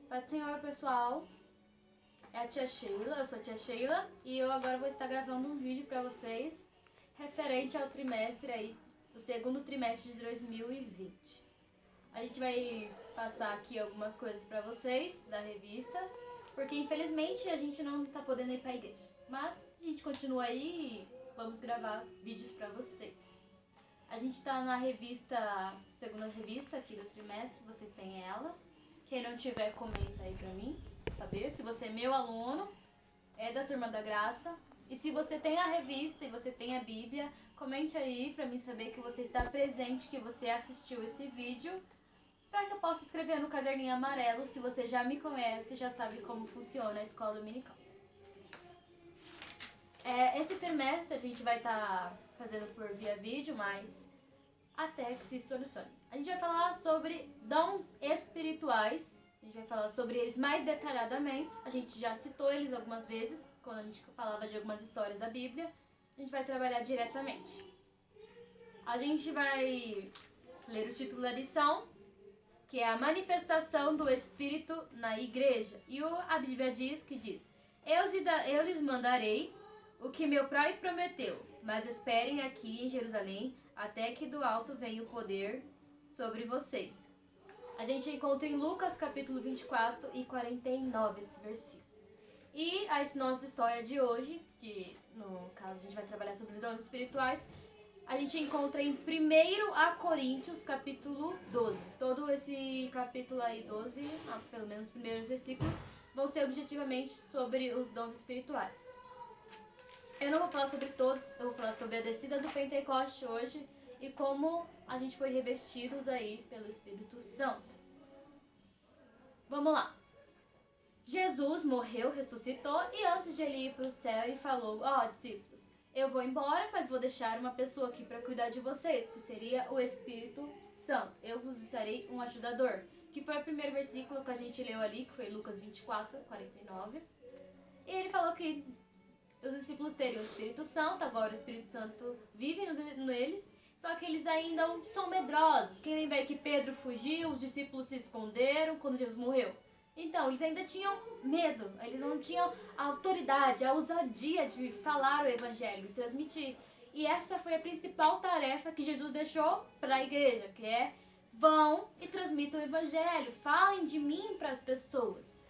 Pai do Senhor, pessoal, é a tia Sheila, eu sou a tia Sheila e eu agora vou estar gravando um vídeo pra vocês referente ao trimestre aí, o segundo trimestre de 2020. A gente vai passar aqui algumas coisas pra vocês da revista, porque infelizmente a gente não tá podendo ir pra igreja, mas a gente continua aí e vamos gravar vídeos pra vocês. A gente tá na revista, segunda revista aqui do trimestre, vocês têm ela. Quem não tiver, comenta aí pra mim, saber se você é meu aluno, é da Turma da Graça. E se você tem a revista e você tem a Bíblia, comente aí pra mim saber que você está presente, que você assistiu esse vídeo, para que eu possa escrever no caderninho amarelo. Se você já me conhece, já sabe como funciona a escola dominical. Esse trimestre a gente vai estar fazendo por via vídeo, mas até que se solucione. A gente vai falar sobre dons espirituais, a gente vai falar sobre eles mais detalhadamente. A gente já citou eles algumas vezes, quando a gente falava de algumas histórias da Bíblia. A gente vai trabalhar diretamente. A gente vai ler o título da lição, que é a manifestação do Espírito na igreja. E a Bíblia diz: eu lhes mandarei o que meu pai prometeu, mas esperem aqui em Jerusalém até que do alto venha o poder sobre vocês. A gente encontra em Lucas capítulo 24 e 49 esse versículo. E a nossa história de hoje, que no caso a gente vai trabalhar sobre os dons espirituais, a gente encontra em 1 Coríntios capítulo 12. Todo esse capítulo aí, 12, pelo menos os primeiros versículos, vão ser objetivamente sobre os dons espirituais. Eu não vou falar sobre todos, eu vou falar sobre a descida do Pentecoste hoje e como a gente foi revestidos aí pelo Espírito Santo. Vamos lá. Jesus morreu, ressuscitou e antes de ele ir para o céu ele falou: discípulos, eu vou embora, mas vou deixar uma pessoa aqui para cuidar de vocês, que seria o Espírito Santo. Eu vos darei um ajudador, que foi o primeiro versículo que a gente leu ali, que foi Lucas 24, 49. E ele falou que os discípulos teriam o Espírito Santo, agora o Espírito Santo vive neles, só que eles ainda são medrosos. Quem lembra aí que Pedro fugiu, os discípulos se esconderam quando Jesus morreu? Então, eles ainda tinham medo, eles não tinham a autoridade, a ousadia de falar o Evangelho e transmitir. E essa foi a principal tarefa que Jesus deixou para a igreja, que é: vão e transmitam o Evangelho, falem de mim para as pessoas.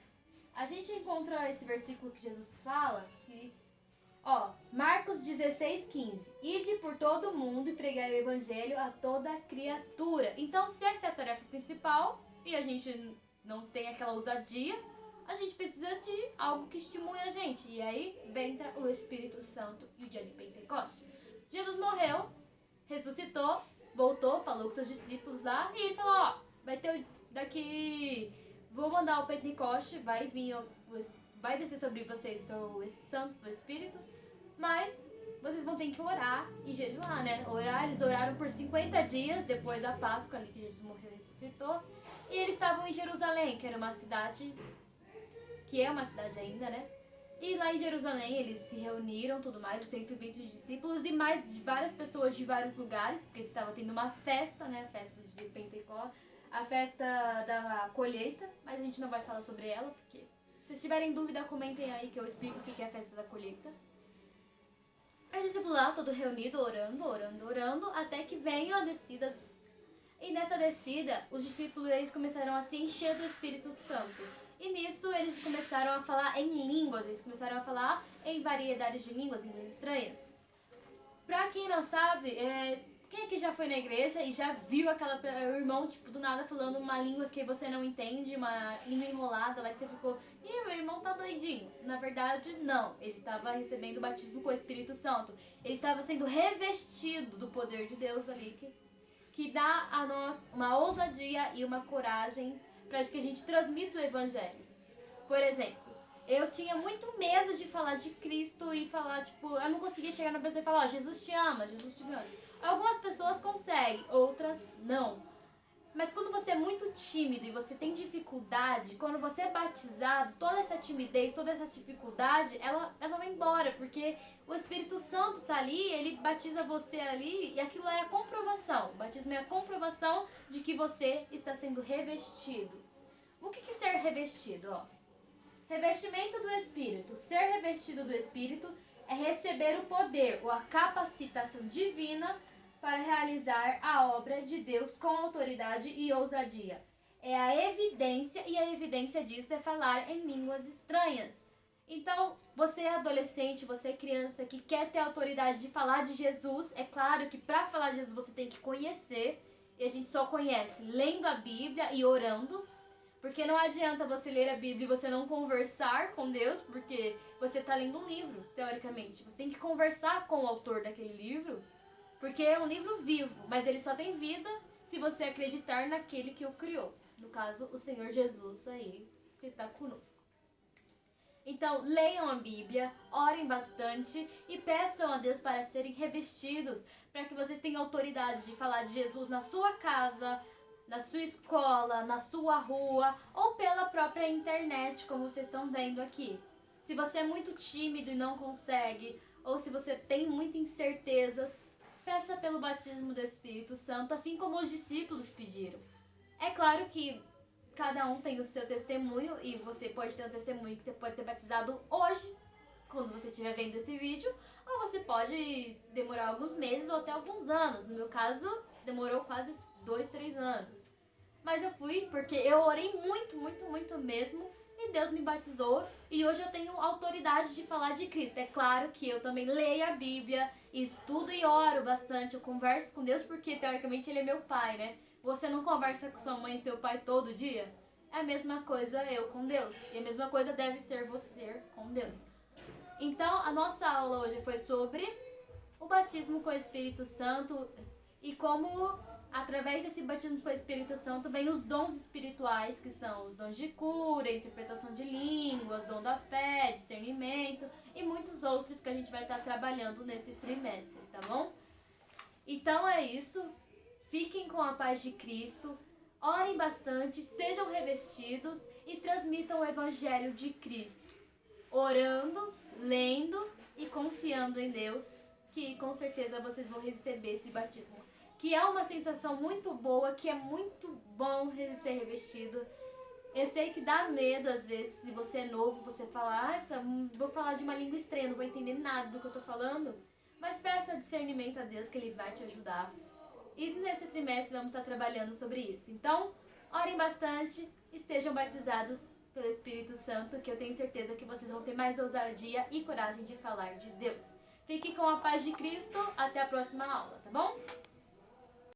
A gente encontra esse versículo que Jesus fala, que Marcos 16:15. Ide por todo mundo e pregai o evangelho a toda criatura. Então, se essa é a tarefa principal e a gente não tem aquela ousadia, a gente precisa de algo que estimule a gente. E aí entra o Espírito Santo e o dia de Pentecostes. Jesus morreu, ressuscitou, voltou, falou com seus discípulos lá e ele falou: vai ter daqui, vou mandar o Pentecoste, vai descer sobre vocês o Santo do Espírito, mas vocês vão ter que orar e jejuar, né? Eles oraram por 50 dias depois da Páscoa, ali que Jesus morreu e ressuscitou. E eles estavam em Jerusalém, que era uma cidade, que é uma cidade ainda, né? E lá em Jerusalém eles se reuniram, tudo mais, os 120 discípulos e mais de várias pessoas de vários lugares, porque eles estavam tendo uma festa, né? A festa de Pentecostes, a festa da colheita, mas a gente não vai falar sobre ela, porque se vocês tiverem dúvida, comentem aí que eu explico o que é a festa da colheita. Os discípulos lá, todo reunido, orando, até que veio a descida. E nessa descida, os discípulos eles começaram a se encher do Espírito Santo. E nisso eles começaram a falar em línguas, eles começaram a falar em variedades de línguas estranhas. Pra quem não sabe, quem aqui já foi na igreja e já viu o irmão, do nada falando uma língua que você não entende, uma língua enrolada lá que você ficou: ih, meu irmão tá doidinho. Na verdade, não. Ele estava recebendo o batismo com o Espírito Santo. Ele estava sendo revestido do poder de Deus ali, que dá a nós uma ousadia e uma coragem para que a gente transmita o Evangelho. Por exemplo, eu tinha muito medo de falar de Cristo e falar, eu não conseguia chegar na pessoa e falar: Jesus te ama, Jesus te ama. Algumas pessoas conseguem, outras não. Mas quando você é muito tímido e você tem dificuldade, quando você é batizado, toda essa timidez, toda essa dificuldade, ela vai embora, porque o Espírito Santo tá ali, ele batiza você ali e aquilo é a comprovação. O batismo é a comprovação de que você está sendo revestido. O que é ser revestido, ó. Revestimento do Espírito. Ser revestido do Espírito é receber o poder ou a capacitação divina para realizar a obra de Deus com autoridade e ousadia. É a evidência, e a evidência disso é falar em línguas estranhas. Então, você é adolescente, você é criança que quer ter autoridade de falar de Jesus, é claro que para falar de Jesus você tem que conhecer, e a gente só conhece lendo a Bíblia e orando, porque não adianta você ler a Bíblia e você não conversar com Deus, porque você está lendo um livro, teoricamente. Você tem que conversar com o autor daquele livro, porque é um livro vivo, mas ele só tem vida se você acreditar naquele que o criou. No caso, o Senhor Jesus aí, que está conosco. Então, leiam a Bíblia, orem bastante e peçam a Deus para serem revestidos, para que vocês tenham autoridade de falar de Jesus na sua casa, na sua escola, na sua rua ou pela própria internet, como vocês estão vendo aqui. Se você é muito tímido e não consegue, ou se você tem muitas incertezas, peça pelo batismo do Espírito Santo, assim como os discípulos pediram. É claro que cada um tem o seu testemunho e você pode ter um testemunho que você pode ser batizado hoje, quando você estiver vendo esse vídeo, ou você pode demorar alguns meses ou até alguns anos. No meu caso, demorou quase 2, 3 anos. Mas eu fui porque eu orei muito mesmo e Deus me batizou e hoje eu tenho autoridade de falar de Cristo. É claro que eu também leio a Bíblia, estudo e oro bastante, eu converso com Deus porque teoricamente Ele é meu pai, né? Você não conversa com sua mãe e seu pai todo dia? É a mesma coisa eu com Deus. E a mesma coisa deve ser você com Deus. Então, a nossa aula hoje foi sobre o batismo com o Espírito Santo e como, através desse batismo com o Espírito Santo, vem os dons espirituais, que são os dons de cura, interpretação de línguas, dom da fé, discernimento e muitos outros que a gente vai estar trabalhando nesse trimestre, tá bom? Então é isso. Fiquem com a paz de Cristo, orem bastante, sejam revestidos e transmitam o Evangelho de Cristo. Orando, lendo e confiando em Deus, que com certeza vocês vão receber esse batismo. Que é uma sensação muito boa, que é muito bom ser revestido. Eu sei que dá medo às vezes, se você é novo, você fala, vou falar de uma língua estranha, não vou entender nada do que eu tô falando. Mas peça discernimento a Deus que Ele vai te ajudar. E nesse trimestre vamos estar trabalhando sobre isso. Então, orem bastante e sejam batizados pelo Espírito Santo, que eu tenho certeza que vocês vão ter mais ousadia e coragem de falar de Deus. Fiquem com a paz de Cristo. Até a próxima aula, tá bom?